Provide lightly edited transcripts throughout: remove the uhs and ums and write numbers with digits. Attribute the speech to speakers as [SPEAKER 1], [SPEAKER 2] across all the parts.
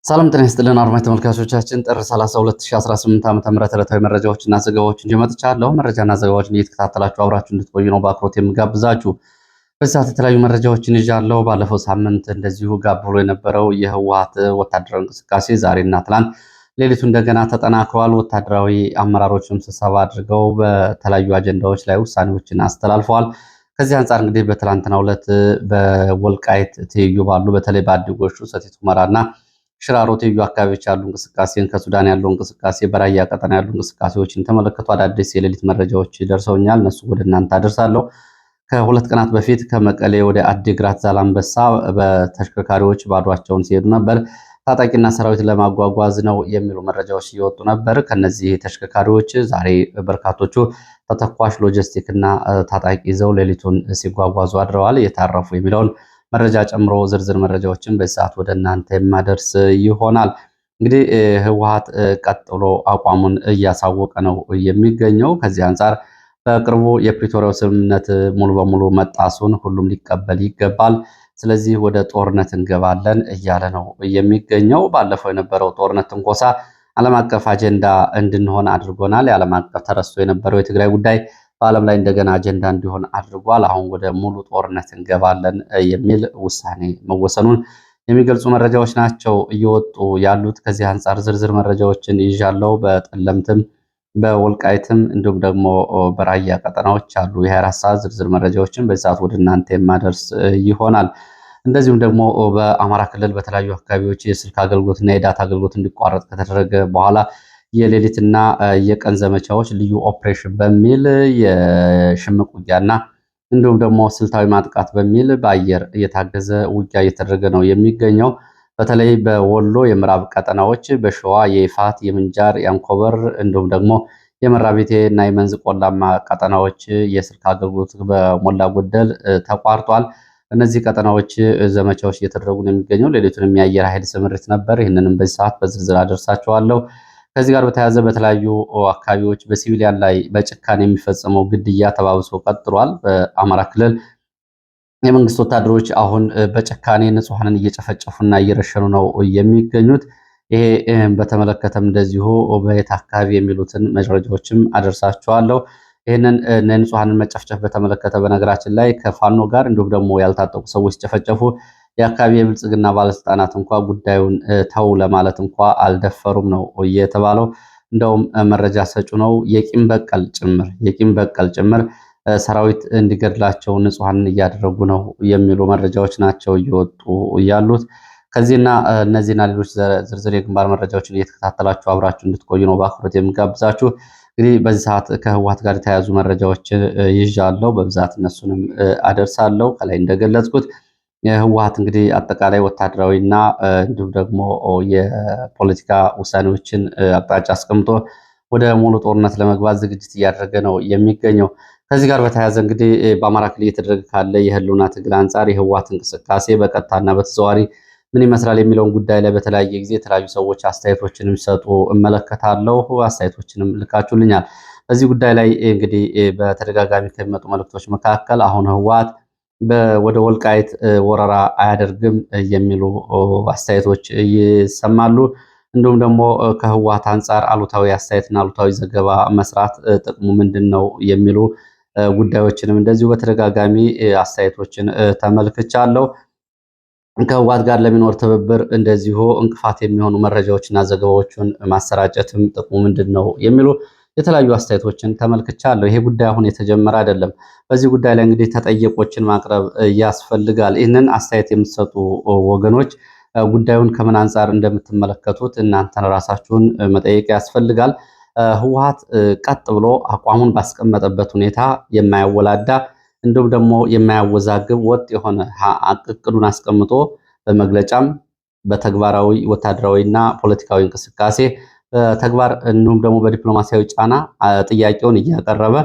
[SPEAKER 1] ሰላም ጤና ይስጥልን አድማጭ ተመልካቾቻችን ጥር 30 2018 ዓ.ም ዕለታዊ መረጃዎችና ዘገባዎችን ይዤ መጥቻለሁ። መረጃና ዘገባዎችን እየተከታተላችሁ አብራችሁ እንድትቆዩ ነው በአክብሮት የምጋብዛችሁ። በዚህ ሰዓት የተለያዩ መረጃዎችን ይዣለሁ። ባለፈው ሳምንት እንደዚሁ ጋብ ብሎ የነበረው የህወሓት ወታደራዊ እንቅስቃሴ ዛሬና ትላንት ሌሊቱ እንደገና ተጠናክሯል። ወታደራዊ አመራሮችም ስብሰባ አድርገው በተለያዩ አጀንዳዎች ላይ ውሳኔዎችን አስተላልፈዋል። ከዚህ አንጻር እንግዲህ በትላንትናው ዕለት በወልቃይት ትይዩ ባሉ በተለይ በአዲጎሹ ሰቲት ሁመራና ሽራሮ ትይዩ አካባቢዎች ያሉ እንቅስቃሴን ከሱዳን ያለው እንቅስቃሴ በራያ ቀጠና ያሉ እንቅስቃሴዎችን ተመለከቱ አዳዲስ የሌሊት መረጃዎች ደርሰውኛል። እነሱ ወደ እናንተ አደርሳለሁ። ከሁለት ቀናት በፊት ከመቀሌ ወደ አዲግራት ዛላምበሳ በተሽከርካሪዎች ባዷቸውን ሲሄዱ ነበር። ታጣቂና ሰራዊት ለማጓጓዝ ነው የሚሉ መረጃዎች እየወጡ ነበር። ከነዚህ ተሽከርካሪዎች ዛሬ በርካቶቹ ተተኳሽ ሎጂስቲክ እና ታጣቂ ይዘው ሌሊቱን ሲጓጓዙ አድረዋል። የታረፉ የሚለውን መረጃ ጨምሮ ዝርዝር መረጃዎችን በዚህ ሰዓት ወደ እናንተ የማደርስ ይሆናል። እንግዲህ ህወሓት ቀጥሎ አቋሙን እያሳወቀ ነው የሚገኘው። ከዚህ አንጻር በቅርቡ የፕሪቶሪያው ስምምነት ሙሉ በሙሉ መጣሱን ሁሉም ሊቀበል ይገባል፣ ስለዚህ ወደ ጦርነት እንገባለን እያለ ነው የሚገኘው። ባለፈው የነበረው ጦርነት ትንኮሳ ዓለም አቀፍ አጀንዳ እንድንሆን አድርጎናል። የዓለም አቀፍ ተረስቶ የነበረው የትግራይ ጉዳይ በዓለም ላይ እንደገና አጀንዳ እንዲሆን አድርጓል። አሁን ወደ ሙሉ ጦርነት እንገባለን የሚል ውሳኔ መወሰኑን የሚገልጹ መረጃዎች ናቸው እየወጡ ያሉት። ከዚህ አንጻር ዝርዝር መረጃዎችን ይዣለው። በጠለምትም በወልቃይትም እንዲሁም ደግሞ በራያ ቀጠናዎች አሉ የ24 ሰዓት ዝርዝር መረጃዎችን በዚህ ሰዓት ወደ እናንተ የማደርስ ይሆናል። እንደዚሁም ደግሞ በአማራ ክልል በተለያዩ አካባቢዎች የስልክ አገልግሎትና የዳታ አገልግሎት እንዲቋረጥ ከተደረገ በኋላ የሌሊትና የቀን ዘመቻዎች ልዩ ኦፕሬሽን በሚል የሽምቅ ውጊያና እንዲሁም ደግሞ ስልታዊ ማጥቃት በሚል በአየር እየታገዘ ውጊያ እየተደረገ ነው የሚገኘው። በተለይ በወሎ የምዕራብ ቀጠናዎች በሸዋ የይፋት የምንጃር የአንኮበር እንዲሁም ደግሞ የመራቤቴ እና የመንዝ ቆላማ ቀጠናዎች የስልክ አገልግሎት በሞላ ጎደል ተቋርጧል። እነዚህ ቀጠናዎች ዘመቻዎች እየተደረጉ ነው የሚገኘው። ሌሊቱንም የአየር ኃይል ስምሪት ነበር። ይህንንም በዚህ ሰዓት በዝርዝር አደርሳቸዋለሁ። ከዚህ ጋር በተያያዘ በተለያዩ አካባቢዎች በሲቪሊያን ላይ በጭካኔ የሚፈጸመው ግድያ ተባብሶ ቀጥሏል። በአማራ ክልል የመንግስት ወታደሮች አሁን በጭካኔ ንጹሐንን እየጨፈጨፉና እየረሸኑ ነው የሚገኙት። ይሄ በተመለከተም እንደዚሁ በየት አካባቢ የሚሉትን መረጃዎችም አደርሳቸዋለሁ። ይህንን ንጹሐንን መጨፍጨፍ በተመለከተ በነገራችን ላይ ከፋኖ ጋር እንዲሁም ደግሞ ያልታጠቁ ሰዎች ሲጨፈጨፉ የአካባቢ የብልጽግና ባለስልጣናት እንኳ ጉዳዩን ተው ለማለት እንኳ አልደፈሩም ነው የተባለው። እንደውም መረጃ ሰጩ ነው የቂም በቀል ጭምር ሰራዊት እንዲገድላቸው ንጹሐንን እያደረጉ ነው የሚሉ መረጃዎች ናቸው እየወጡ ያሉት። ከዚህና እነዚህና ሌሎች ዝርዝር የግንባር መረጃዎችን እየተከታተላችሁ አብራችሁ እንድትቆዩ ነው በአክብሮት የምጋብዛችሁ። እንግዲህ በዚህ ሰዓት ከህወሓት ጋር የተያያዙ መረጃዎችን ይዣለሁ። በብዛት እነሱንም አደርሳለሁ። ከላይ እንደገለጽኩት የህወሓት እንግዲህ አጠቃላይ ወታደራዊና እንዲሁም ደግሞ የፖለቲካ ውሳኔዎችን አቅጣጫ አስቀምጦ ወደ ሙሉ ጦርነት ለመግባት ዝግጅት እያደረገ ነው የሚገኘው። ከዚህ ጋር በተያያዘ እንግዲህ በአማራ ክልል እየተደረገ ካለ የህልውና ትግል አንጻር የህወሓት እንቅስቃሴ በቀጥታና በተዘዋዋሪ ምን ይመስላል የሚለውን ጉዳይ ላይ በተለያየ ጊዜ የተለያዩ ሰዎች አስተያየቶችንም ሲሰጡ እመለከታለሁ። አስተያየቶችንም ልካችሁልኛል። በዚህ ጉዳይ ላይ እንግዲህ በተደጋጋሚ ከሚመጡ መልእክቶች መካከል አሁን ህወሓት ወደ ወልቃይት ወረራ አያደርግም የሚሉ አስተያየቶች ይሰማሉ። እንዲሁም ደግሞ ከህወሓት አንጻር አሉታዊ አስተያየትና አሉታዊ ዘገባ መስራት ጥቅሙ ምንድን ነው የሚሉ ጉዳዮችንም እንደዚሁ በተደጋጋሚ አስተያየቶችን ተመልክቻለሁ። ከህወሓት ጋር ለሚኖር ትብብር እንደዚሁ እንቅፋት የሚሆኑ መረጃዎችና ዘገባዎችን ማሰራጨትም ጥቅሙ ምንድን ነው የሚሉ የተለያዩ አስተያየቶችን ተመልክቻለሁ። ይሄ ጉዳይ አሁን የተጀመረ አይደለም። በዚህ ጉዳይ ላይ እንግዲህ ተጠየቆችን ማቅረብ ያስፈልጋል። ይህንን አስተያየት የምትሰጡ ወገኖች ጉዳዩን ከምን አንጻር እንደምትመለከቱት እናንተን ራሳችሁን መጠየቅ ያስፈልጋል። ህወሓት ቀጥ ብሎ አቋሙን ባስቀመጠበት ሁኔታ የማያወላዳ እንዲሁም ደግሞ የማያወዛግብ ወጥ የሆነ እቅዱን አስቀምጦ በመግለጫም በተግባራዊ ወታደራዊና ፖለቲካዊ እንቅስቃሴ በተግባር እንዲሁም ደግሞ በዲፕሎማሲያዊ ጫና ጥያቄውን እያቀረበ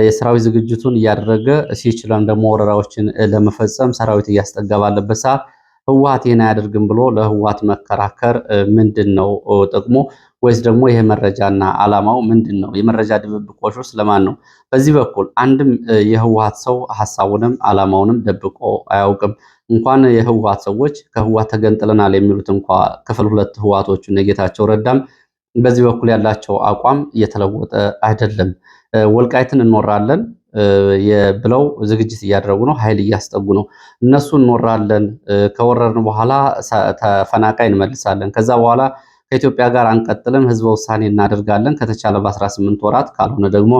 [SPEAKER 1] የሰራዊት ዝግጅቱን እያደረገ ሲችለን ደግሞ ወረራዎችን ለመፈጸም ሰራዊት እያስጠጋ ባለበት ሰዓት ህወሓት ይህን አያደርግም ብሎ ለህወሓት መከራከር ምንድን ነው ጥቅሙ? ወይስ ደግሞ ይሄ መረጃና ዓላማው ምንድን ነው? የመረጃ ድብብቆሽ ውስጥ ለማን ነው? በዚህ በኩል አንድም የህወሓት ሰው ሐሳቡንም ዓላማውንም ደብቆ አያውቅም። እንኳን የህወሓት ሰዎች ከህወሓት ተገንጥለናል የሚሉት እንኳ ክፍል ሁለት ህወሓቶቹ እነ ጌታቸው ረዳም በዚህ በኩል ያላቸው አቋም እየተለወጠ አይደለም። ወልቃይትን እንወራለን ብለው ዝግጅት እያደረጉ ነው። ኃይል እያስጠጉ ነው። እነሱ እንወራለን፣ ከወረርን በኋላ ተፈናቃይ እንመልሳለን፣ ከዛ በኋላ ከኢትዮጵያ ጋር አንቀጥልም፣ ህዝበ ውሳኔ እናደርጋለን፣ ከተቻለ በ18 ወራት ካልሆነ ደግሞ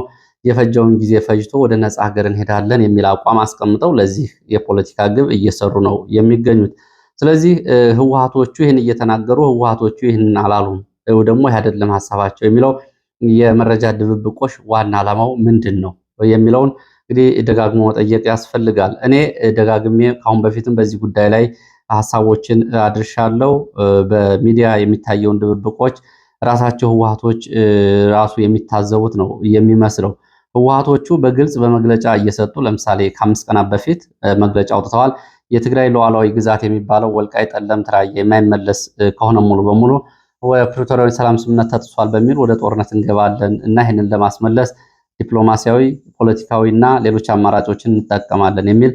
[SPEAKER 1] የፈጀውን ጊዜ ፈጅቶ ወደ ነፃ ሀገር እንሄዳለን የሚል አቋም አስቀምጠው ለዚህ የፖለቲካ ግብ እየሰሩ ነው የሚገኙት። ስለዚህ ህወሓቶቹ ይህን እየተናገሩ ህወሓቶቹ ይህን አላሉም ደግሞ ይህ አይደለም ሀሳባቸው የሚለው የመረጃ ድብብቆሽ ዋና ዓላማው ምንድን ነው የሚለውን እንግዲህ ደጋግሞ መጠየቅ ያስፈልጋል። እኔ ደጋግሜ ካሁን በፊትም በዚህ ጉዳይ ላይ ሀሳቦችን አድርሻለሁ። በሚዲያ የሚታየውን ድብብቆች ራሳቸው ህወሓቶች ራሱ የሚታዘቡት ነው የሚመስለው። ህወሓቶቹ በግልጽ በመግለጫ እየሰጡ ለምሳሌ ከ5 ቀናት በፊት መግለጫ አውጥተዋል። የትግራይ ሉዓላዊ ግዛት የሚባለው ወልቃይት፣ ጠለምት፣ ራያ የማይመለስ ከሆነ ሙሉ በሙሉ ፕሪቶሪያዊ ሰላም ስምምነት ተጥሷል በሚል ወደ ጦርነት እንገባለን እና ይህንን ለማስመለስ ዲፕሎማሲያዊ፣ ፖለቲካዊ እና ሌሎች አማራጮችን እንጠቀማለን የሚል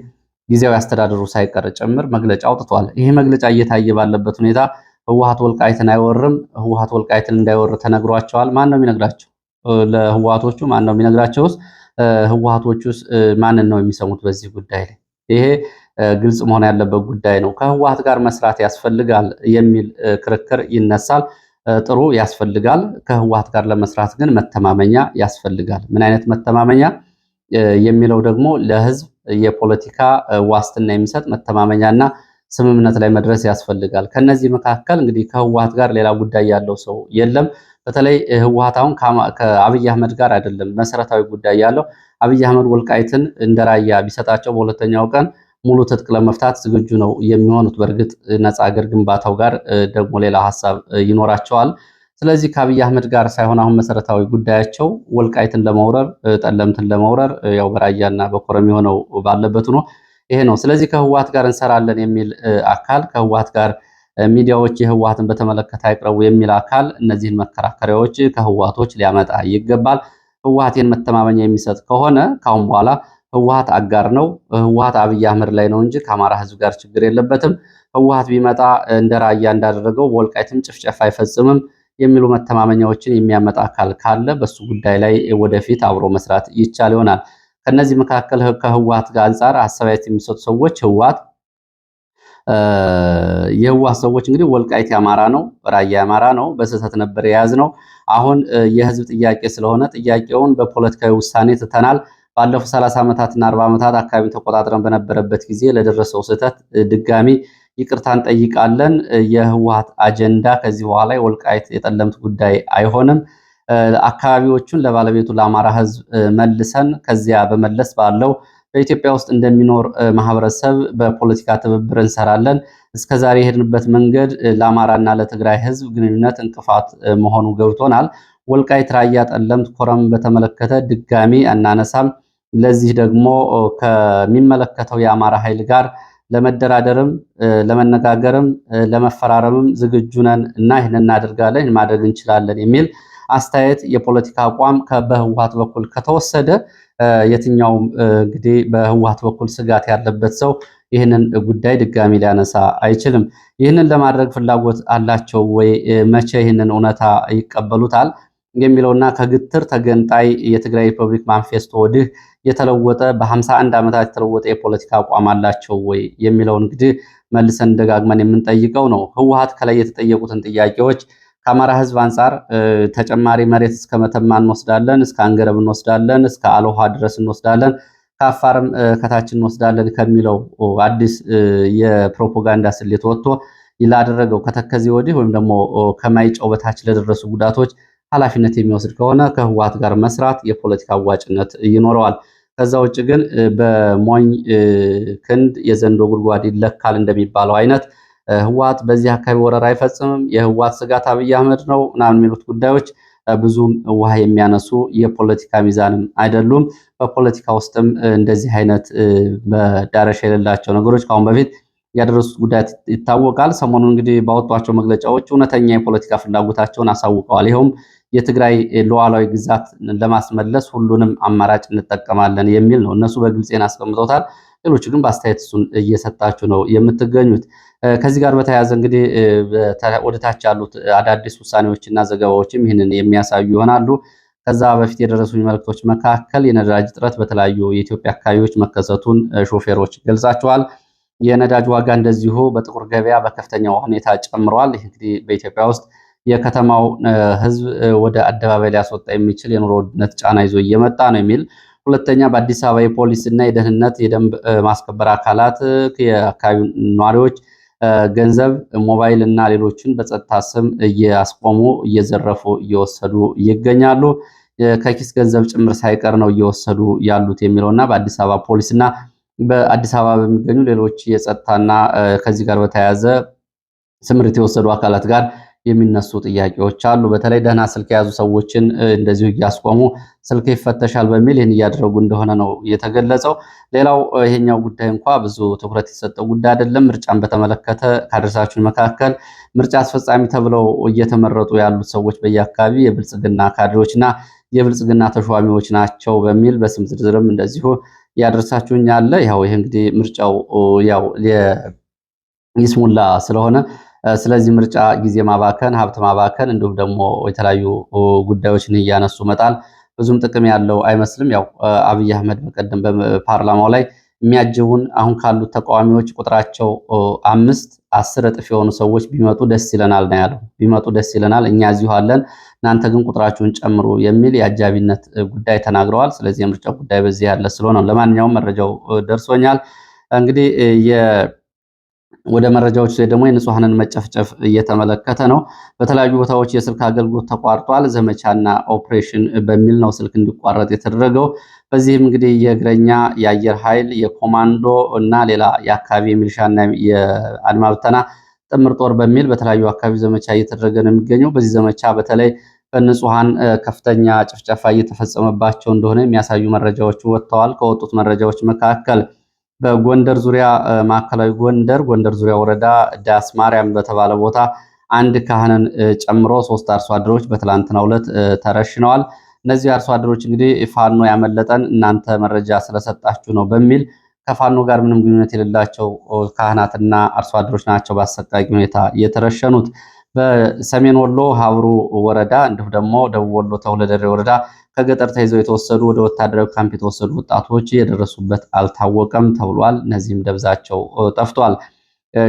[SPEAKER 1] ጊዜያዊ አስተዳደሩ ሳይቀር ጭምር መግለጫ አውጥቷል። ይህ መግለጫ እየታየ ባለበት ሁኔታ ህወሓት ወልቃይትን አይወርም፣ ህወሓት ወልቃይትን እንዳይወር ተነግሯቸዋል። ማን ነው የሚነግራቸው? ለህወሓቶቹ ማን ነው የሚነግራቸውስ? ህወሓቶቹስ ማንን ነው የሚሰሙት በዚህ ጉዳይ ላይ? ይሄ ግልጽ መሆን ያለበት ጉዳይ ነው። ከህወሓት ጋር መስራት ያስፈልጋል የሚል ክርክር ይነሳል። ጥሩ ያስፈልጋል። ከህወሓት ጋር ለመስራት ግን መተማመኛ ያስፈልጋል። ምን አይነት መተማመኛ የሚለው ደግሞ ለህዝብ የፖለቲካ ዋስትና የሚሰጥ መተማመኛና ስምምነት ላይ መድረስ ያስፈልጋል። ከነዚህ መካከል እንግዲህ ከህወሓት ጋር ሌላ ጉዳይ ያለው ሰው የለም። በተለይ ህወሓት አሁን ከአብይ አህመድ ጋር አይደለም መሰረታዊ ጉዳይ ያለው። አብይ አህመድ ወልቃይትን እንደራያ ቢሰጣቸው በሁለተኛው ቀን ሙሉ ትጥቅ ለመፍታት ዝግጁ ነው የሚሆኑት። በእርግጥ ነፃ ሀገር ግንባታው ጋር ደግሞ ሌላ ሀሳብ ይኖራቸዋል። ስለዚህ ከአብይ አህመድ ጋር ሳይሆን አሁን መሰረታዊ ጉዳያቸው ወልቃይትን ለመውረር ጠለምትን ለመውረር ያው በራያና በኮረም የሆነው ባለበት ነው ይሄ ነው። ስለዚህ ከህወሓት ጋር እንሰራለን የሚል አካል ከህወሓት ጋር ሚዲያዎች የህወሓትን በተመለከተ አይቅረቡ የሚል አካል እነዚህን መከራከሪያዎች ከህወሓቶች ሊያመጣ ይገባል። ህወሓትን መተማመኛ የሚሰጥ ከሆነ ካሁን በኋላ ህወሓት አጋር ነው። ህወሓት አብይ አህመድ ላይ ነው እንጂ ከአማራ ህዝብ ጋር ችግር የለበትም። ህወሓት ቢመጣ እንደ ራያ እንዳደረገው በወልቃይትም ጭፍጨፋ አይፈጽምም የሚሉ መተማመኛዎችን የሚያመጣ አካል ካለ በሱ ጉዳይ ላይ ወደፊት አብሮ መስራት ይቻል ይሆናል። ከነዚህ መካከል ከህወሓት ጋር አንጻር አስተያየት የሚሰጡ ሰዎች የህወሓት ሰዎች እንግዲህ ወልቃይት ያማራ ነው፣ ራያ ያማራ ነው፣ በስህተት ነበር የያዝነው። አሁን የህዝብ ጥያቄ ስለሆነ ጥያቄውን በፖለቲካዊ ውሳኔ ትተናል። ባለፉት 30 ዓመታትና 40 ዓመታት አካባቢ ተቆጣጥረን በነበረበት ጊዜ ለደረሰው ስህተት ድጋሚ ይቅርታ እንጠይቃለን። የህወሓት አጀንዳ ከዚህ በኋላ የወልቃይት የጠለምት ጉዳይ አይሆንም። አካባቢዎቹን ለባለቤቱ ለአማራ ህዝብ መልሰን ከዚያ በመለስ ባለው በኢትዮጵያ ውስጥ እንደሚኖር ማህበረሰብ በፖለቲካ ትብብር እንሰራለን። እስከዛሬ የሄድንበት መንገድ ለአማራና ለትግራይ ህዝብ ግንኙነት እንቅፋት መሆኑ ገብቶናል። ወልቃይት፣ ራያ፣ ጠለምት፣ ኮረም በተመለከተ ድጋሚ አናነሳም። ለዚህ ደግሞ ከሚመለከተው የአማራ ኃይል ጋር ለመደራደርም ለመነጋገርም ለመፈራረምም ዝግጁ ነን እና ይህን እናደርጋለን፣ ማድረግ እንችላለን የሚል አስተያየት የፖለቲካ አቋም በህወሓት በኩል ከተወሰደ የትኛውም እንግዲህ በህወሓት በኩል ስጋት ያለበት ሰው ይህንን ጉዳይ ድጋሚ ሊያነሳ አይችልም። ይህንን ለማድረግ ፍላጎት አላቸው ወይ? መቼ ይህንን እውነታ ይቀበሉታል የሚለውና ከግትር ተገንጣይ የትግራይ ሪፐብሊክ ማኒፌስቶ ወዲህ የተለወጠ በ51 ዓመታት የተለወጠ የፖለቲካ አቋም አላቸው ወይ የሚለው እንግዲህ መልሰን ደጋግመን የምንጠይቀው ነው። ህወሓት ከላይ የተጠየቁትን ጥያቄዎች ከአማራ ህዝብ አንጻር ተጨማሪ መሬት እስከ መተማ እንወስዳለን፣ እስከ አንገረብ እንወስዳለን፣ እስከ አልውሃ ድረስ እንወስዳለን፣ ከአፋርም ከታች እንወስዳለን ከሚለው አዲስ የፕሮፓጋንዳ ስሌት ወጥቶ ላደረገው ከተከዜ ወዲህ ወይም ደግሞ ከማይጨው በታች ለደረሱ ጉዳቶች ኃላፊነት የሚወስድ ከሆነ ከህወሓት ጋር መስራት የፖለቲካ አዋጭነት ይኖረዋል። ከዛ ውጭ ግን በሞኝ ክንድ የዘንዶ ጉድጓድ ይለካል እንደሚባለው አይነት ህወሓት በዚህ አካባቢ ወረራ አይፈጽምም፣ የህወሓት ስጋት አብይ አህመድ ነው ምናምን የሚሉት ጉዳዮች ብዙም ውሃ የሚያነሱ የፖለቲካ ሚዛንም አይደሉም። በፖለቲካ ውስጥም እንደዚህ አይነት መዳረሻ የሌላቸው ነገሮች ከአሁን በፊት ያደረሱት ጉዳት ይታወቃል። ሰሞኑን እንግዲህ ባወጧቸው መግለጫዎች እውነተኛ የፖለቲካ ፍላጎታቸውን አሳውቀዋል። ይኸውም የትግራይ ሉዓላዊ ግዛት ለማስመለስ ሁሉንም አማራጭ እንጠቀማለን የሚል ነው። እነሱ በግልጽ አስቀምጠውታል። ሌሎቹ ግን በአስተያየት እሱን እየሰጣችሁ ነው የምትገኙት። ከዚህ ጋር በተያያዘ እንግዲህ ወደ ታች ያሉት አዳዲስ ውሳኔዎችና ዘገባዎችም ይህንን የሚያሳዩ ይሆናሉ። ከዛ በፊት የደረሱ መልእክቶች መካከል የነዳጅ እጥረት በተለያዩ የኢትዮጵያ አካባቢዎች መከሰቱን ሾፌሮች ገልጻቸዋል። የነዳጅ ዋጋ እንደዚሁ በጥቁር ገበያ በከፍተኛ ሁኔታ ጨምሯል። ይህ እንግዲህ በኢትዮጵያ ውስጥ የከተማው ሕዝብ ወደ አደባባይ ሊያስወጣ የሚችል የኑሮ ውድነት ጫና ይዞ እየመጣ ነው የሚል። ሁለተኛ በአዲስ አበባ የፖሊስ እና የደህንነት የደንብ ማስከበር አካላት የአካባቢው ነዋሪዎች ገንዘብ፣ ሞባይል እና ሌሎችን በጸጥታ ስም እያስቆሙ እየዘረፉ እየወሰዱ ይገኛሉ። ከኪስ ገንዘብ ጭምር ሳይቀር ነው እየወሰዱ ያሉት የሚለውና በአዲስ አበባ ፖሊስና በአዲስ አበባ በሚገኙ ሌሎች የጸጥታና ከዚህ ጋር በተያያዘ ስምሪት የወሰዱ አካላት ጋር የሚነሱ ጥያቄዎች አሉ። በተለይ ደህና ስልክ የያዙ ሰዎችን እንደዚሁ እያስቆሙ ስልክ ይፈተሻል በሚል ይህን እያደረጉ እንደሆነ ነው የተገለጸው። ሌላው ይሄኛው ጉዳይ እንኳ ብዙ ትኩረት የተሰጠው ጉዳይ አይደለም። ምርጫን በተመለከተ ካደረሳችሁን መካከል ምርጫ አስፈጻሚ ተብለው እየተመረጡ ያሉት ሰዎች በየአካባቢ የብልጽግና ካድሬዎችና የብልጽግና ተሿሚዎች ናቸው በሚል በስም ዝርዝርም እንደዚሁ ያደረሳችሁኝ አለ። ያው ይህ እንግዲህ ምርጫው ያው ይስሙላ ስለሆነ ስለዚህ ምርጫ ጊዜ ማባከን፣ ሀብት ማባከን እንዲሁም ደግሞ የተለያዩ ጉዳዮችን እያነሱ መጣል ብዙም ጥቅም ያለው አይመስልም። ያው አብይ አህመድ በቀደም በፓርላማው ላይ የሚያጅቡን አሁን ካሉት ተቃዋሚዎች ቁጥራቸው 5-10 እጥፍ የሆኑ ሰዎች ቢመጡ ደስ ይለናል ነው ያለው። ቢመጡ ደስ ይለናል፣ እኛ እዚሁ አለን፣ እናንተ ግን ቁጥራችሁን ጨምሩ የሚል የአጃቢነት ጉዳይ ተናግረዋል። ስለዚህ የምርጫ ጉዳይ በዚህ ያለ ስለሆነ ለማንኛውም መረጃው ደርሶኛል። እንግዲህ ወደ መረጃዎች ላይ ደግሞ የንጹሐንን መጨፍጨፍ እየተመለከተ ነው። በተለያዩ ቦታዎች የስልክ አገልግሎት ተቋርጧል። ዘመቻና ኦፕሬሽን በሚል ነው ስልክ እንዲቋረጥ የተደረገው። በዚህም እንግዲህ የእግረኛ የአየር ኃይል የኮማንዶ እና ሌላ የአካባቢ የሚሊሻና የአድማ ብተና ጥምር ጦር በሚል በተለያዩ አካባቢ ዘመቻ እየተደረገ ነው የሚገኘው። በዚህ ዘመቻ በተለይ በንጹሐን ከፍተኛ ጭፍጨፋ እየተፈጸመባቸው እንደሆነ የሚያሳዩ መረጃዎች ወጥተዋል። ከወጡት መረጃዎች መካከል በጎንደር ዙሪያ ማዕከላዊ ጎንደር ዙሪያ ወረዳ ዳስ ማርያም በተባለ ቦታ አንድ ካህንን ጨምሮ 3 አርሶ አደሮች በትላንትናው ዕለት ተረሽነዋል። እነዚህ አርሶ አደሮች እንግዲህ ፋኖ ያመለጠን እናንተ መረጃ ስለሰጣችሁ ነው በሚል ከፋኖ ጋር ምንም ግንኙነት የሌላቸው ካህናትና አርሶ አደሮች ናቸው በአሰቃቂ ሁኔታ የተረሸኑት። በሰሜን ወሎ ሀብሩ ወረዳ እንዲሁም ደግሞ ደቡብ ወሎ ተውለደሬ ወረዳ ከገጠር ተይዘው የተወሰዱ ወደ ወታደራዊ ካምፕ የተወሰዱ ወጣቶች የደረሱበት አልታወቀም ተብሏል። እነዚህም ደብዛቸው ጠፍቷል።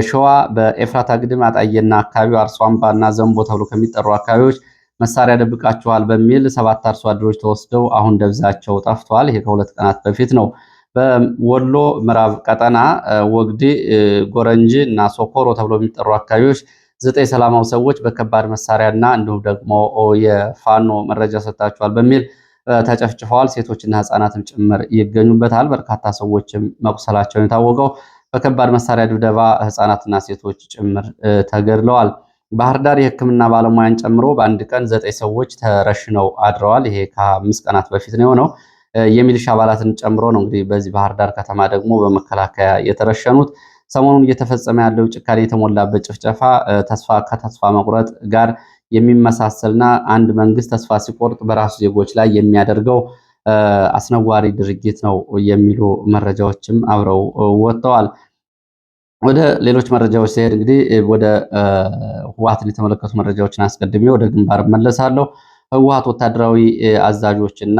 [SPEAKER 1] ሸዋ በኤፍራታ ግድም አጣየና አካባቢው አርሶ አምባና ዘንቦ ተብሎ ከሚጠሩ አካባቢዎች መሳሪያ ደብቃቸዋል በሚል 7 አርሶ አደሮች ተወስደው አሁን ደብዛቸው ጠፍቷል። ይሄ ከ2 ቀናት በፊት ነው። በወሎ ምዕራብ ቀጠና ወግዲ፣ ጎረንጂ እና ሶኮሮ ተብሎ የሚጠሩ አካባቢዎች 9 ሰላማዊ ሰዎች በከባድ መሳሪያና እንዲሁም ደግሞ የፋኖ መረጃ ሰጥታችኋል በሚል ተጨፍጭፈዋል። ሴቶችና ህፃናትም ጭምር ይገኙበታል። በርካታ ሰዎችም መቁሰላቸውን የታወቀው በከባድ መሳሪያ ድብደባ ህፃናትና ሴቶች ጭምር ተገድለዋል። ባህር ዳር የሕክምና ባለሙያን ጨምሮ በአንድ ቀን 9 ሰዎች ተረሽነው አድረዋል። ይሄ ከ5 ቀናት በፊት ነው የሆነው። የሚሊሻ አባላትን ጨምሮ ነው እንግዲህ በዚህ ባህር ዳር ከተማ ደግሞ በመከላከያ የተረሸኑት። ሰሞኑን እየተፈጸመ ያለው ጭካኔ የተሞላበት ጭፍጨፋ ከተስፋ መቁረጥ ጋር የሚመሳሰልና አንድ መንግስት ተስፋ ሲቆርጥ በራሱ ዜጎች ላይ የሚያደርገው አስነዋሪ ድርጊት ነው የሚሉ መረጃዎችም አብረው ወጥተዋል። ወደ ሌሎች መረጃዎች ሲሄድ እንግዲህ ወደ ህወሓትን የተመለከቱ መረጃዎችን አስቀድሜ ወደ ግንባር መለሳለሁ። ህወሓት ወታደራዊ አዛዦችና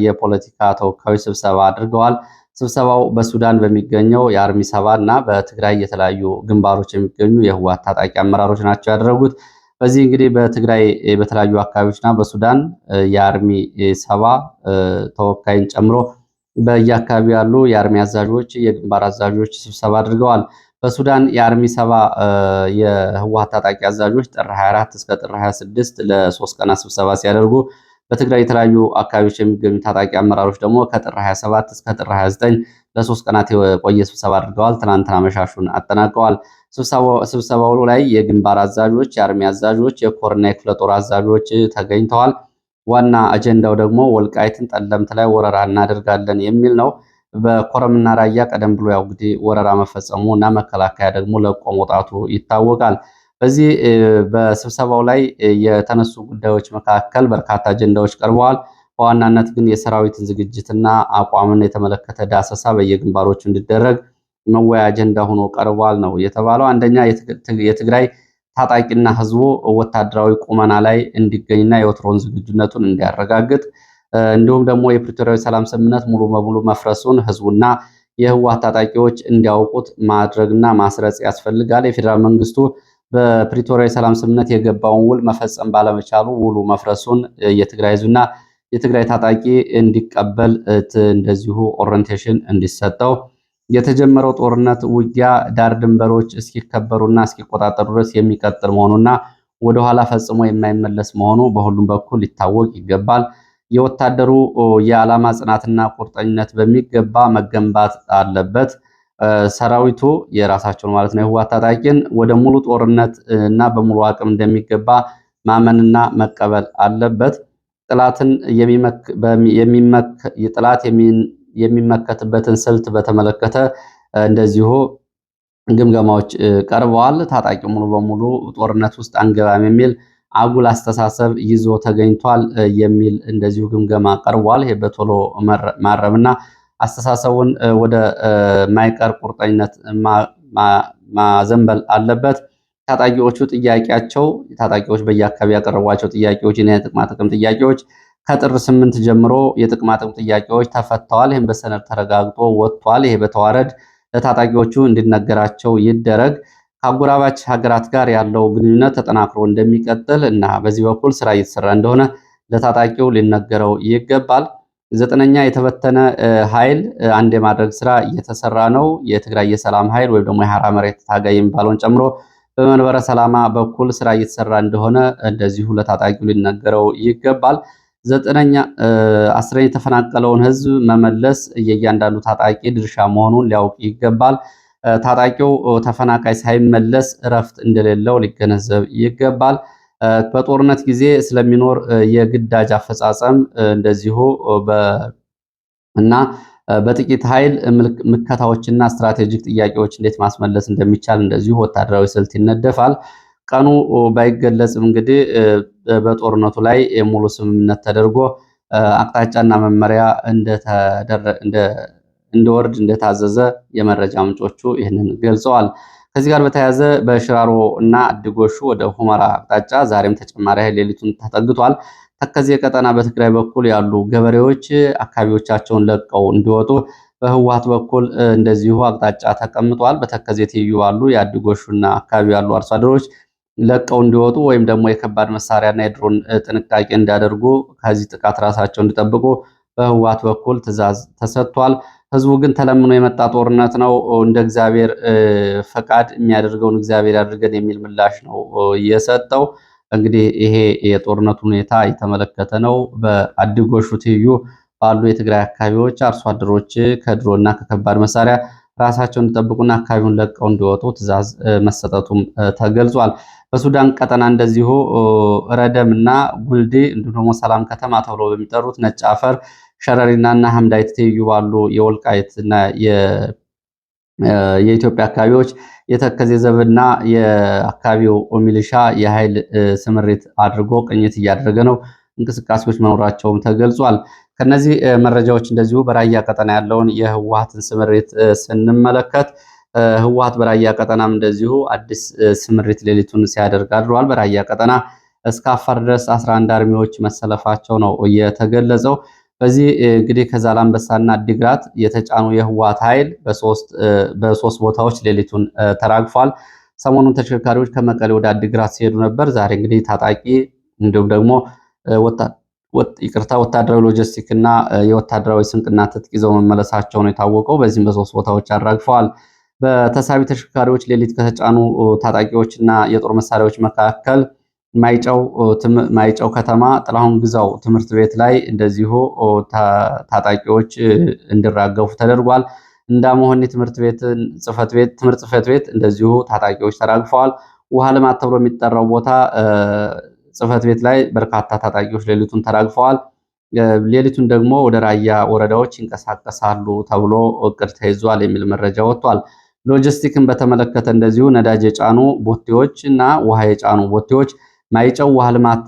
[SPEAKER 1] የፖለቲካ ተወካዮች ስብሰባ አድርገዋል። ስብሰባው በሱዳን በሚገኘው የአርሚ 7 እና በትግራይ የተለያዩ ግንባሮች የሚገኙ የህወሓት ታጣቂ አመራሮች ናቸው ያደረጉት። በዚህ እንግዲህ በትግራይ በተለያዩ አካባቢዎችና በሱዳን የአርሚ 7 ተወካይን ጨምሮ በየአካባቢው ያሉ የአርሚ አዛዦች፣ የግንባር አዛዦች ስብሰባ አድርገዋል። በሱዳን የአርሚ 7 የህወሓት ታጣቂ አዛዦች ጥር 24 እስከ ጥር 26 ለ3 ቀናት ስብሰባ ሲያደርጉ በትግራይ የተለያዩ አካባቢዎች የሚገኙ ታጣቂ አመራሮች ደግሞ ከጥር 27 እስከ ጥር 29 ለ3 ቀናት የቆየ ስብሰባ አድርገዋል። ትናንትና መሻሹን አጠናቀዋል። ስብሰባው ላይ የግንባር አዛዦች፣ የአርሚ አዛዦች፣ የኮርና የክፍለ ጦር አዛዦች ተገኝተዋል። ዋና አጀንዳው ደግሞ ወልቃይትን፣ ጠለምት ላይ ወረራ እናደርጋለን የሚል ነው። በኮረምና ራያ ቀደም ብሎ ያው እንግዲህ ወረራ መፈጸሙ እና መከላከያ ደግሞ ለቆ መውጣቱ ይታወቃል። በዚህ በስብሰባው ላይ የተነሱ ጉዳዮች መካከል በርካታ አጀንዳዎች ቀርበዋል። በዋናነት ግን የሰራዊትን ዝግጅትና አቋምን የተመለከተ ዳሰሳ በየግንባሮቹ እንዲደረግ መወያ አጀንዳ ሆኖ ቀርቧል ነው የተባለው። አንደኛ የትግራይ ታጣቂና ህዝቡ ወታደራዊ ቁመና ላይ እንዲገኝና የወትሮን ዝግጁነቱን እንዲያረጋግጥ እንዲሁም ደግሞ የፕሪቶሪያዊ ሰላም ስምምነት ሙሉ በሙሉ መፍረሱን ህዝቡና የህወሓት ታጣቂዎች እንዲያውቁት ማድረግና ማስረጽ ያስፈልጋል። የፌዴራል መንግስቱ በፕሪቶሪያዊ ሰላም ስምምነት የገባውን ውል መፈጸም ባለመቻሉ ውሉ መፍረሱን የትግራይ ህዝብና የትግራይ ታጣቂ እንዲቀበል እንደዚሁ ኦሪንቴሽን እንዲሰጠው የተጀመረው ጦርነት ውጊያ ዳር ድንበሮች እስኪከበሩና እስኪቆጣጠሩ ድረስ የሚቀጥል መሆኑና ወደኋላ ፈጽሞ የማይመለስ መሆኑ በሁሉም በኩል ሊታወቅ ይገባል። የወታደሩ የዓላማ ጽናትና ቁርጠኝነት በሚገባ መገንባት አለበት። ሰራዊቱ የራሳቸውን ማለት ነው የህወሓት ታጣቂን ወደ ሙሉ ጦርነት እና በሙሉ አቅም እንደሚገባ ማመንና መቀበል አለበት። ጥላትን የሚመከትበትን ስልት በተመለከተ እንደዚሁ ግምገማዎች ቀርበዋል። ታጣቂ ሙሉ በሙሉ ጦርነት ውስጥ አንገባም የሚል አጉል አስተሳሰብ ይዞ ተገኝቷል የሚል እንደዚሁ ግምገማ ቀርቧል። ይሄ በቶሎ ማረምና አስተሳሰቡን ወደ ማይቀር ቁርጠኝነት ማዘንበል አለበት። ታጣቂዎቹ ታጣቂዎች በየአካባቢ ያቀረቧቸው ጥያቄዎች የጥቅማ ጥቅም ጥያቄዎች ከጥር 8 ጀምሮ የጥቅማ ጥቅም ጥያቄዎች ተፈተዋል። ይህም በሰነድ ተረጋግጦ ወጥቷል። ይሄ በተዋረድ ለታጣቂዎቹ እንዲነገራቸው ይደረግ። ከአጎራባች ሀገራት ጋር ያለው ግንኙነት ተጠናክሮ እንደሚቀጥል እና በዚህ በኩል ስራ እየተሰራ እንደሆነ ለታጣቂው ሊነገረው ይገባል። 9ኛ የተበተነ ኃይል አንድ የማድረግ ስራ እየተሰራ ነው። የትግራይ የሰላም ኃይል ወይም ደግሞ የሐራ መሬት ታጋይ የሚባለውን ጨምሮ በመንበረ ሰላማ በኩል ስራ እየተሰራ እንደሆነ እንደዚሁ ለታጣቂው ሊነገረው ይገባል። 10ኛ የተፈናቀለውን ህዝብ መመለስ የእያንዳንዱ ታጣቂ ድርሻ መሆኑን ሊያውቅ ይገባል። ታጣቂው ተፈናቃይ ሳይመለስ እረፍት እንደሌለው ሊገነዘብ ይገባል። በጦርነት ጊዜ ስለሚኖር የግዳጅ አፈጻጸም እንደዚሁ እና በጥቂት ኃይል ምከታዎችና ስትራቴጂክ ጥያቄዎች እንዴት ማስመለስ እንደሚቻል እንደዚሁ ወታደራዊ ስልት ይነደፋል። ቀኑ ባይገለጽም እንግዲህ በጦርነቱ ላይ ሙሉ ስምምነት ተደርጎ አቅጣጫና መመሪያ እንዲወርድ እንደታዘዘ የመረጃ ምንጮቹ ይህንን ገልጸዋል። ከዚህ ጋር በተያያዘ በሽራሮ እና አድጎሹ ወደ ሁመራ አቅጣጫ ዛሬም ተጨማሪ ኃይል ሌሊቱን ተጠግቷል። ተከዜ ቀጠና በትግራይ በኩል ያሉ ገበሬዎች አካባቢዎቻቸውን ለቀው እንዲወጡ በህወሓት በኩል እንደዚሁ አቅጣጫ ተቀምጧል። በተከዜ ትይዩ ባሉ የአድጎሹና አካባቢ ያሉ አርሶ አደሮች ለቀው እንዲወጡ ወይም ደግሞ የከባድ መሳሪያና የድሮን ጥንቃቄ እንዲያደርጉ ከዚህ ጥቃት ራሳቸው እንዲጠብቁ በህወሓት በኩል ትዕዛዝ ተሰጥቷል። ህዝቡ ግን ተለምኖ የመጣ ጦርነት ነው፣ እንደ እግዚአብሔር ፈቃድ የሚያደርገውን እግዚአብሔር ያድርገን የሚል ምላሽ ነው የሰጠው። እንግዲህ ይሄ የጦርነቱ ሁኔታ የተመለከተ ነው። በአድጎሹ ትይዩ ባሉ የትግራይ አካባቢዎች አርሶ አደሮች ከድሮና ከከባድ መሳሪያ ራሳቸውን እንዲጠብቁና አካባቢውን ለቀው እንዲወጡ ትዕዛዝ መሰጠቱም ተገልጿል። በሱዳን ቀጠና እንደዚሁ ረደም እና ጉልዴ እንዲሁም ደግሞ ሰላም ከተማ ተብሎ በሚጠሩት ነጭ አፈር ሸረሪናና ሐምዳይት ትይዩ ባሉ የወልቃይትና የኢትዮጵያ አካባቢዎች የተከዜ ዘብና የአካባቢው ሚሊሻ የኃይል ስምሪት አድርጎ ቅኝት እያደረገ ነው። እንቅስቃሴዎች መኖራቸውም ተገልጿል። ከነዚህ መረጃዎች እንደዚሁ በራያ ቀጠና ያለውን የህወሓትን ስምሪት ስንመለከት ህወሓት በራያ ቀጠናም እንደዚሁ አዲስ ስምሪት ሌሊቱን ሲያደርግ አድሯል። በራያ ቀጠና እስከ አፋር ድረስ 11 አርሚዎች መሰለፋቸው ነው የተገለጸው። በዚህ እንግዲህ ከዛላምበሳና አዲግራት የተጫኑ የህወሓት ኃይል በሶስት ቦታዎች ሌሊቱን ተራግፏል። ሰሞኑን ተሽከርካሪዎች ከመቀሌ ወደ አዲግራት ሲሄዱ ነበር። ዛሬ እንግዲህ ታጣቂ እንዲሁም ደግሞ ወታደራዊ ሎጂስቲክ እና የወታደራዊ ስንቅና ትጥቅ ይዘው መመለሳቸው ነው የታወቀው። በዚህም በሶስት ቦታዎች አራግፈዋል። በተሳቢ ተሽከርካሪዎች ሌሊት ከተጫኑ ታጣቂዎችና የጦር መሳሪያዎች መካከል ማይጨው ከተማ ጥላሁን ግዛው ትምህርት ቤት ላይ እንደዚሁ ታጣቂዎች እንዲራገፉ ተደርጓል። እንዳመሆኒ ትምህርት ጽሕፈት ቤት እንደዚሁ ታጣቂዎች ተራግፈዋል። ውሃ ልማት ተብሎ የሚጠራው ቦታ ጽሕፈት ቤት ላይ በርካታ ታጣቂዎች ሌሊቱን ተራግፈዋል። ሌሊቱን ደግሞ ወደ ራያ ወረዳዎች ይንቀሳቀሳሉ ተብሎ እቅድ ተይዟል የሚል መረጃ ወጥቷል። ሎጂስቲክን በተመለከተ እንደዚሁ ነዳጅ የጫኑ ቦቴዎች እና ውሃ የጫኑ ቦቴዎች ማይጨው ውሃ ልማት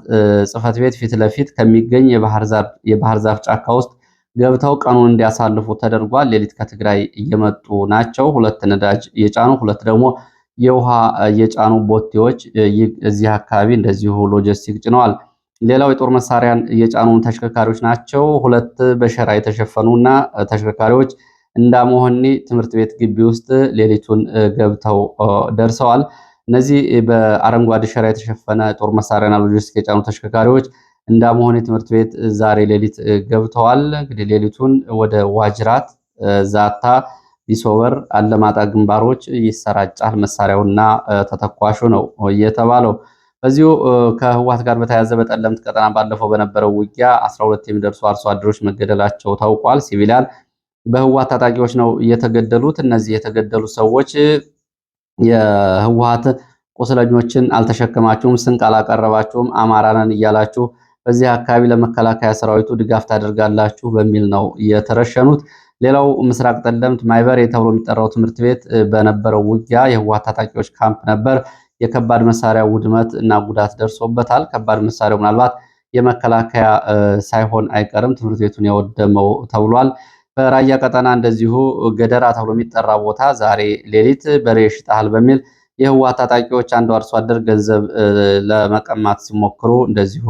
[SPEAKER 1] ጽሕፈት ቤት ፊት ለፊት ከሚገኝ የባህር ዛፍ ጫካ ውስጥ ገብተው ቀኑን እንዲያሳልፉ ተደርጓል። ሌሊት ከትግራይ እየመጡ ናቸው። ሁለት ነዳጅ የጫኑ ሁለት ደግሞ የውሃ የጫኑ ቦቴዎች እዚህ አካባቢ እንደዚሁ ሎጂስቲክ ጭነዋል። ሌላው የጦር መሳሪያን የጫኑ ተሽከርካሪዎች ናቸው። ሁለት በሸራ የተሸፈኑና ተሽከርካሪዎች እንዳመሆኒ ትምህርት ቤት ግቢ ውስጥ ሌሊቱን ገብተው ደርሰዋል። እነዚህ በአረንጓዴ ሸራ የተሸፈነ ጦር መሳሪያና ሎጂስቲክ የጫኑ ተሽከርካሪዎች እንዳመሆኒ ትምህርት ቤት ዛሬ ሌሊት ገብተዋል። እንግዲህ ሌሊቱን ወደ ዋጅራት፣ ዛታ፣ ቢሶበር፣ አለማጣ ግንባሮች ይሰራጫል መሳሪያውና ተተኳሹ ነው የተባለው። በዚሁ ከህወሓት ጋር በተያያዘ በጠለምት ቀጠና ባለፈው በነበረው ውጊያ 12 የሚደርሱ አርሶ አደሮች መገደላቸው ታውቋል። ሲቪሊያን በህወሓት ታጣቂዎች ነው የተገደሉት። እነዚህ የተገደሉ ሰዎች የህወሓት ቁስለኞችን አልተሸከማችሁም፣ ስንቅ አላቀረባችሁም፣ አማራ ነን እያላችሁ በዚህ አካባቢ ለመከላከያ ሰራዊቱ ድጋፍ ታደርጋላችሁ በሚል ነው የተረሸኑት። ሌላው ምስራቅ ጠለምት ማይበሬ ተብሎ የሚጠራው ትምህርት ቤት በነበረው ውጊያ የህወሓት ታጣቂዎች ካምፕ ነበር። የከባድ መሳሪያ ውድመት እና ጉዳት ደርሶበታል። ከባድ መሳሪያው ምናልባት የመከላከያ ሳይሆን አይቀርም ትምህርት ቤቱን ያወደመው ተብሏል። በራያ ቀጠና እንደዚሁ ገደራ ተብሎ የሚጠራ ቦታ ዛሬ ሌሊት በሬ ሽጠሃል በሚል የህወሓት ታጣቂዎች አንዱ አርሶ አደር ገንዘብ ለመቀማት ሲሞክሩ እንደዚሁ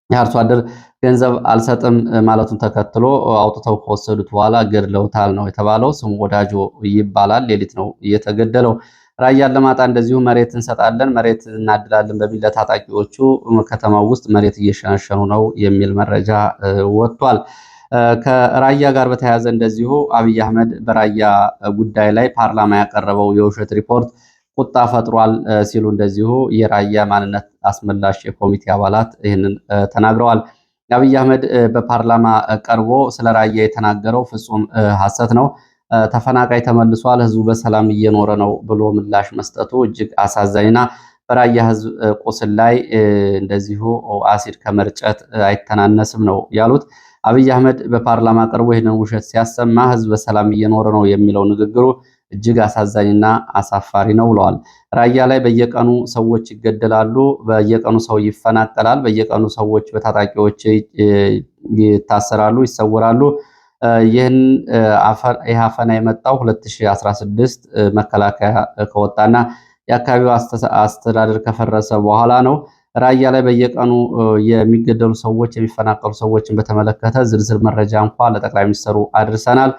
[SPEAKER 1] የአርሶ አደር ገንዘብ አልሰጥም ማለቱን ተከትሎ አውጥተው ከወሰዱት በኋላ ገድለውታል ነው የተባለው። ስሙ ወዳጆ ይባላል። ሌሊት ነው እየተገደለው። ራያ አላማጣ እንደዚሁ መሬት እንሰጣለን፣ መሬት እናድላለን በሚል ለታጣቂዎቹ ከተማው ውስጥ መሬት እየሸነሸኑ ነው የሚል መረጃ ወጥቷል። ከራያ ጋር በተያያዘ እንደዚሁ አብይ አህመድ በራያ ጉዳይ ላይ ፓርላማ ያቀረበው የውሸት ሪፖርት ቁጣ ፈጥሯል ሲሉ እንደዚሁ የራያ ማንነት አስመላሽ የኮሚቴ አባላት ይህንን ተናግረዋል። አብይ አህመድ በፓርላማ ቀርቦ ስለ ራያ የተናገረው ፍጹም ሐሰት ነው፣ ተፈናቃይ ተመልሷል፣ ህዝቡ በሰላም እየኖረ ነው ብሎ ምላሽ መስጠቱ እጅግ አሳዛኝና በራያ ህዝብ ቁስል ላይ እንደዚሁ አሲድ ከመርጨት አይተናነስም ነው ያሉት። አብይ አህመድ በፓርላማ ቀርቦ ይህንን ውሸት ሲያሰማ ህዝብ በሰላም እየኖረ ነው የሚለው ንግግሩ እጅግ አሳዛኝና አሳፋሪ ነው ብለዋል። ራያ ላይ በየቀኑ ሰዎች ይገደላሉ፣ በየቀኑ ሰው ይፈናቀላል፣ በየቀኑ ሰዎች በታጣቂዎች ይታሰራሉ፣ ይሰወራሉ። ይህ አፈና የመጣው 2016 መከላከያ ከወጣና የአካባቢው አስተዳደር ከፈረሰ በኋላ ነው። ራያ ላይ በየቀኑ የሚገደሉ ሰዎች የሚፈናቀሉ ሰዎችን በተመለከተ ዝርዝር መረጃ እንኳ ለጠቅላይ ሚኒስትሩ አድርሰናል።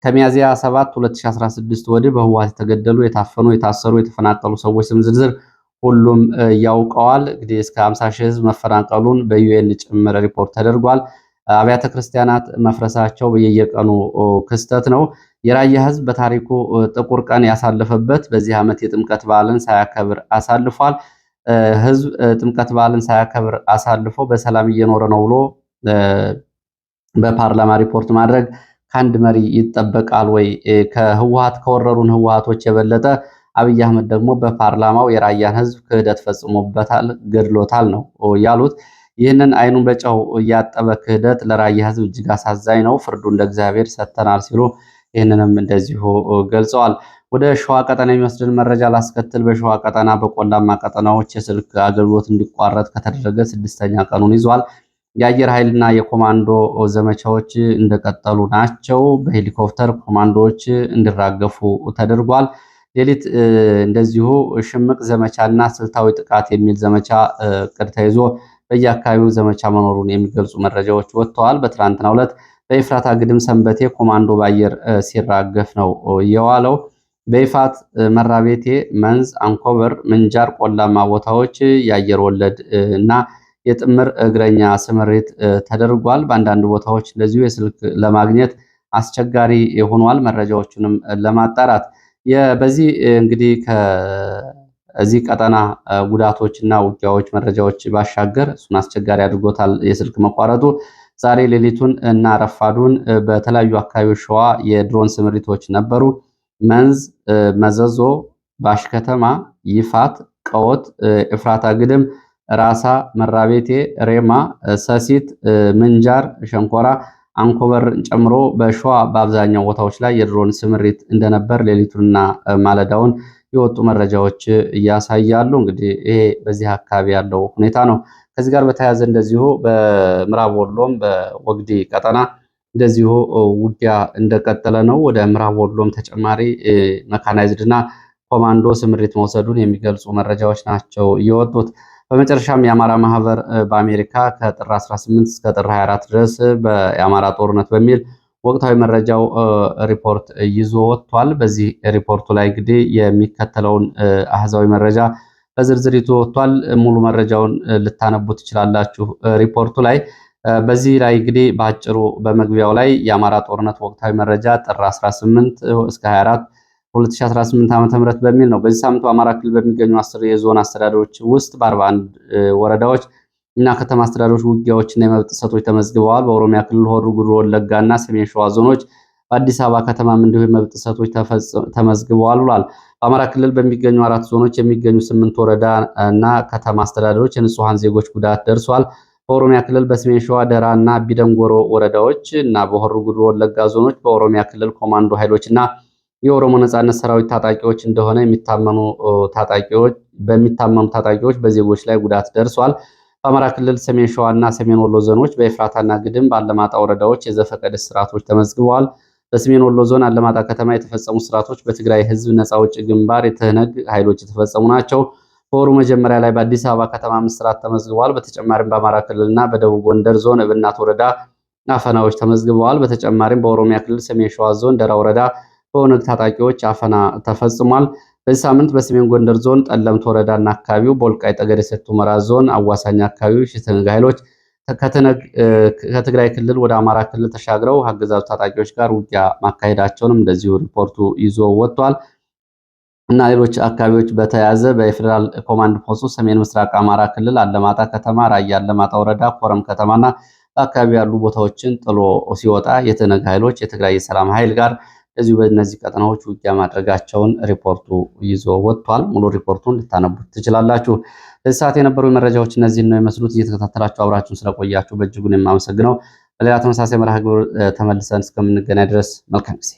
[SPEAKER 1] ከሚያዝያ 7 2016 ወዲህ በህወሓት የተገደሉ፣ የታፈኑ፣ የታሰሩ፣ የተፈናቀሉ ሰዎች ስም ዝርዝር ሁሉም ያውቀዋል። እንግዲህ እስከ 50 ሺህ ህዝብ መፈናቀሉን በዩኤን ጭምር ሪፖርት ተደርጓል። አብያተ ክርስቲያናት መፍረሳቸው በየቀኑ ክስተት ነው። የራያ ህዝብ በታሪኩ ጥቁር ቀን ያሳለፈበት በዚህ ዓመት የጥምቀት በዓልን ሳያከብር አሳልፏል። ህዝብ ጥምቀት በዓልን ሳያከብር አሳልፎ በሰላም እየኖረ ነው ብሎ በፓርላማ ሪፖርት ማድረግ ከአንድ መሪ ይጠበቃል ወይ? ከህወሓት ከወረሩን ህወሓቶች የበለጠ አብይ አህመድ ደግሞ በፓርላማው የራያን ህዝብ ክህደት ፈጽሞበታል፣ ገድሎታል ነው ያሉት። ይህንን አይኑን በጨው እያጠበ ክህደት ለራያ ህዝብ እጅግ አሳዛኝ ነው፣ ፍርዱ እንደ እግዚአብሔር ሰጥተናል ሲሉ ይህንንም እንደዚሁ ገልጸዋል። ወደ ሸዋ ቀጠና የሚወስድን መረጃ ላስከትል። በሸዋ ቀጠና በቆላማ ቀጠናዎች የስልክ አገልግሎት እንዲቋረጥ ከተደረገ 6ኛ ቀኑን ይዟል። የአየር ኃይልና የኮማንዶ ዘመቻዎች እንደቀጠሉ ናቸው። በሄሊኮፕተር ኮማንዶዎች እንዲራገፉ ተደርጓል። ሌሊት እንደዚሁ ሽምቅ ዘመቻና ስልታዊ ጥቃት የሚል ዘመቻ እቅድ ተይዞ በየአካባቢው ዘመቻ መኖሩን የሚገልጹ መረጃዎች ወጥተዋል። በትናንትናው ዕለት በኤፍራታ ግድም ሰንበቴ ኮማንዶ በአየር ሲራገፍ ነው የዋለው። በይፋት መራቤቴ፣ መንዝ፣ አንኮበር፣ ምንጃር ቆላማ ቦታዎች የአየር ወለድ እና የጥምር እግረኛ ስምሪት ተደርጓል። በአንዳንድ ቦታዎች እንደዚሁ የስልክ ለማግኘት አስቸጋሪ ሆኗል። መረጃዎቹንም ለማጣራት በዚህ እንግዲህ ከዚህ ቀጠና ጉዳቶችና ውጊያዎች መረጃዎች ባሻገር እሱን አስቸጋሪ አድርጎታል የስልክ መቋረጡ። ዛሬ ሌሊቱን እና ረፋዱን በተለያዩ አካባቢዎች ሸዋ የድሮን ስምሪቶች ነበሩ። መንዝ፣ መዘዞ፣ ባሽከተማ፣ ይፋት፣ ቀወት፣ ኤፍራታ ግድም ራሳ፣ መራቤቴ፣ ሬማ፣ ሰሲት፣ ምንጃር፣ ሸንኮራ፣ አንኮበርን ጨምሮ በሸዋ በአብዛኛው ቦታዎች ላይ የድሮን ስምሪት እንደነበር ሌሊቱንና ማለዳውን የወጡ መረጃዎች ያሳያሉ። እንግዲህ ይሄ በዚህ አካባቢ ያለው ሁኔታ ነው። ከዚህ ጋር በተያያዘ እንደዚሁ በምዕራብ ወሎም በወግዲ ቀጠና እንደዚሁ ውጊያ እንደቀጠለ ነው። ወደ ምዕራብ ወሎም ተጨማሪ መካናይዝድና ኮማንዶ ስምሪት መውሰዱን የሚገልጹ መረጃዎች ናቸው የወጡት። በመጨረሻም የአማራ ማህበር በአሜሪካ ከጥር 18 እስከ ጥር 24 ድረስ የአማራ ጦርነት በሚል ወቅታዊ መረጃው ሪፖርት ይዞ ወጥቷል። በዚህ ሪፖርቱ ላይ እንግዲህ የሚከተለውን አህዛዊ መረጃ በዝርዝር ይዞ ወጥቷል። ሙሉ መረጃውን ልታነቡ ትችላላችሁ ሪፖርቱ ላይ። በዚህ ላይ እንግዲህ በአጭሩ በመግቢያው ላይ የአማራ ጦርነት ወቅታዊ መረጃ ጥር 18 እስከ 24 2018 ዓ.ም በሚል ነው። በዚህ ሳምንት በአማራ ክልል በሚገኙ 10 የዞን አስተዳደሮች ውስጥ በ41 ወረዳዎች እና ከተማ አስተዳደሮች ውጊያዎችና የመብት ጥሰቶች ተመዝግበዋል። በኦሮሚያ ክልል ሆሮ ጉዱሩ ወለጋና ሰሜን ሸዋ ዞኖች በአዲስ አበባ ከተማም እንዲሁ የመብት ጥሰቶች ተመዝግበዋል ብሏል። በአማራ ክልል በሚገኙ 4 ዞኖች የሚገኙ 8 ወረዳ እና ከተማ አስተዳደሮች የንጹሃን ዜጎች ጉዳት ደርሷል። በኦሮሚያ ክልል በሰሜን ሸዋ ደራ እና ቢደንጎሮ ወረዳዎች እና በሆሮ ጉዱሩ ወለጋ ዞኖች በኦሮሚያ ክልል ኮማንዶ ኃይሎች እና የኦሮሞ ነጻነት ሰራዊት ታጣቂዎች እንደሆነ በሚታመኑ ታጣቂዎች በዜጎች ላይ ጉዳት ደርሷል። በአማራ ክልል ሰሜን ሸዋ እና ሰሜን ወሎ ዞኖች በኤፍራታና ግድም በአለማጣ ወረዳዎች የዘፈቀደ ስርዓቶች ተመዝግበዋል። በሰሜን ወሎ ዞን አለማጣ ከተማ የተፈጸሙ ስርዓቶች በትግራይ ህዝብ ነጻ አውጪ ግንባር የትህነግ ኃይሎች የተፈጸሙ ናቸው። በወሩ መጀመሪያ ላይ በአዲስ አበባ ከተማ ስርዓት ተመዝግበዋል። በተጨማሪም በአማራ ክልልና በደቡብ ጎንደር ዞን እብናት ወረዳ አፈናዎች ተመዝግበዋል። በተጨማሪም በኦሮሚያ ክልል ሰሜን ሸዋ ዞን ደራ ወረዳ በኦነግ ታጣቂዎች አፈና ተፈጽሟል። በዚህ ሳምንት በሰሜን ጎንደር ዞን ጠለምት ወረዳና አካባቢው በወልቃይ ጠገዴ ሰቲት ሁመራ ዞን አዋሳኝ አካባቢዎች የትህነግ ኃይሎች ከትግራይ ክልል ወደ አማራ ክልል ተሻግረው አገዛዙ ታጣቂዎች ጋር ውጊያ ማካሄዳቸውንም እንደዚሁ ሪፖርቱ ይዞ ወጥቷል። እና ሌሎች አካባቢዎች በተያያዘ በፌደራል ኮማንድ ፖስቱ ሰሜን ምስራቅ አማራ ክልል አለማጣ ከተማ፣ ራያ አለማጣ ወረዳ፣ ኮረም ከተማና በአካባቢ ያሉ ቦታዎችን ጥሎ ሲወጣ የትህነግ ኃይሎች የትግራይ የሰላም ኃይል ጋር እዚሁ በእነዚህ ቀጠናዎች ውጊያ ማድረጋቸውን ሪፖርቱ ይዞ ወጥቷል። ሙሉ ሪፖርቱን ልታነቡት ትችላላችሁ። በዚህ ሰዓት የነበሩ መረጃዎች እነዚህን ነው የመስሉት። እየተከታተላችሁ አብራችሁን ስለቆያችሁ በእጅጉን የማመሰግነው። በሌላ ተመሳሳይ መርሃ ግብር ተመልሰን እስከምንገናኝ ድረስ መልካም ጊዜ